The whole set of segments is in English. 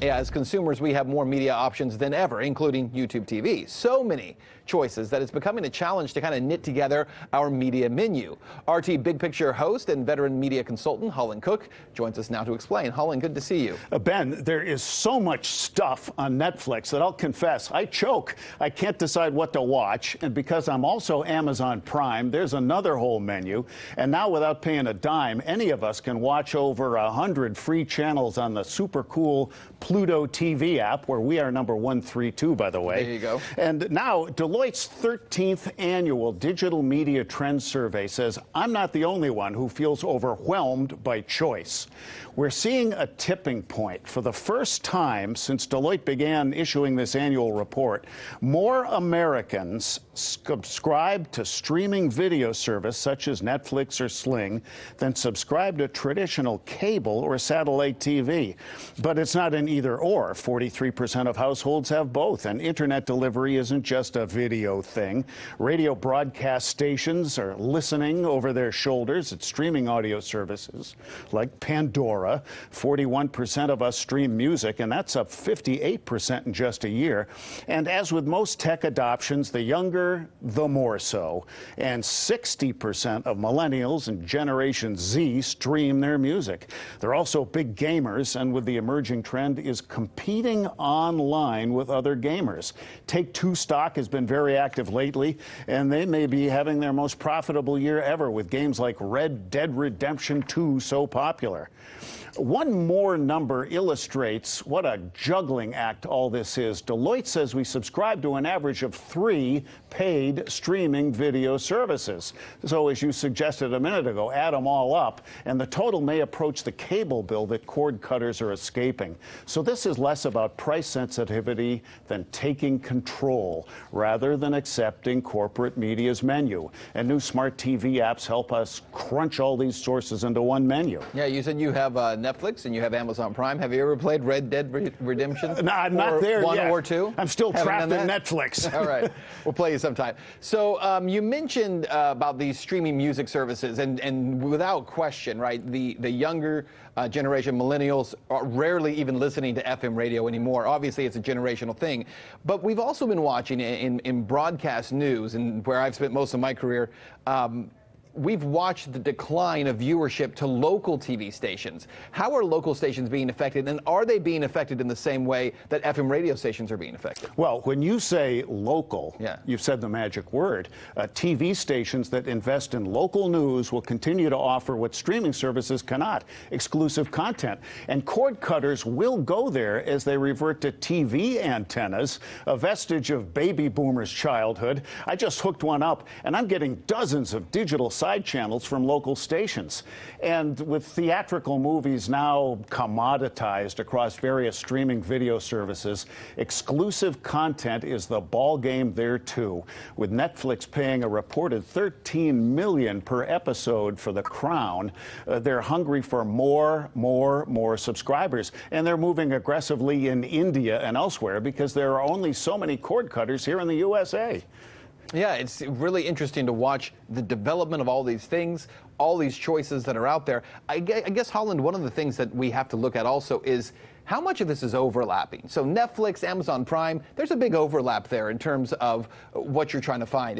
Yeah, as consumers, we have more media options than ever, including YouTube TV. So many choices that it's becoming a challenge to kind of knit together our media menu. RT Big Picture host and veteran media consultant Holland Cook joins us now to explain. Holland, good to see you. Ben, there is so much stuff on Netflix that I'll confess, I choke. I can't decide what to watch. And because I'm also Amazon Prime, there's another whole menu. And now without paying a dime, any of us can watch over 100 free channels on the super cool Pluto TV app, where we are number 132, by the way. There you go. And now Deloitte's 13th annual Digital Media Trends Survey says I'm not the only one who feels overwhelmed by choice. We're seeing a tipping point. For the first time since Deloitte began issuing this annual report, more Americans subscribe to streaming video service such as Netflix or Sling than subscribe to traditional cable or satellite TV. But it's not an either or. 43% of households have both, and internet delivery isn't just a video thing. Radio broadcast stations are listening over their shoulders at streaming audio services like Pandora. 41% of us stream music, and that's up 58% in just a year. And as with most tech adoptions, the younger, the more so. And 60% of millennials and Generation Z stream their music. They're also big gamers, and with the emerging trend is competing online with other gamers. Take-Two stock has been very active lately, and they may be having their most profitable year ever with games like Red Dead Redemption 2 so popular. One more number illustrates what a juggling act all this is. Deloitte says we subscribe to an average of 3 paid streaming video services. So as you suggested a minute ago, add them all up, and the total may approach the cable bill that cord cutters are escaping. So this is less about price sensitivity than taking control, rather than accepting corporate media's menu. And new smart TV apps help us crunch all these sources into one menu. Yeah, you said you have Netflix and you have Amazon Prime. Have you ever played Red Dead Redemption? No, I'm not there yet. 1 or 2? I'm still trapped in Netflix. All right. We'll play you sometime. So you mentioned about these streaming music services, and without question, right, the younger generation, millennials, are rarely even listening to FM radio anymore. Obviously, it's a generational thing. But we've also been watching in broadcast news, and where I've spent most of my career, we've watched the decline of viewership to local TV stations. How are local stations being affected, and are they being affected in the same way that FM radio stations are being affected? Well, when you say local, you've said the magic word. TV stations that invest in local news will continue to offer what streaming services cannot, exclusive content. And cord cutters will go there as they revert to TV antennas, a vestige of baby boomers' childhood. I just hooked one up, and I'm getting dozens of digital side channels from local stations. And with theatrical movies now commoditized across various streaming video services, exclusive content is the ball game there too. With Netflix paying a reported $13 million per episode for The Crown, they're hungry for more subscribers. And they're moving aggressively in India and elsewhere because there are only so many cord cutters here in the USA. Yeah, it's really interesting to watch the development of all these things, all these choices that are out there. I guess, Holland, one of the things that we have to look at also is how much of this is overlapping. So Netflix, Amazon Prime, there's a big overlap there in terms of what you're trying to find.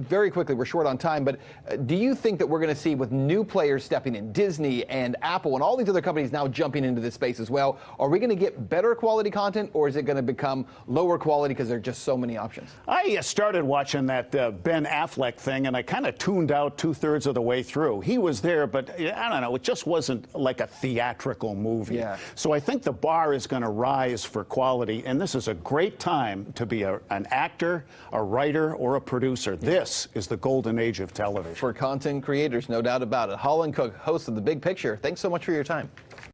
Very quickly, we're short on time, but do you think that we're going to see, with new players stepping in, Disney and Apple and all these other companies now jumping into this space as well, are we going to get better quality content, or is it going to become lower quality because there are just so many options? I started watching that Ben Affleck thing, and I kind of tuned out 2/3 of the way through. He was there, but I don't know, it just wasn't like a theatrical movie. Yeah. So I think the bar is going to rise for quality, and this is a great time to be an actor, a writer, or a producer. This is the golden age of television. For content creators, no doubt about it. Holland Cook, host of The Big Picture, thanks so much for your time.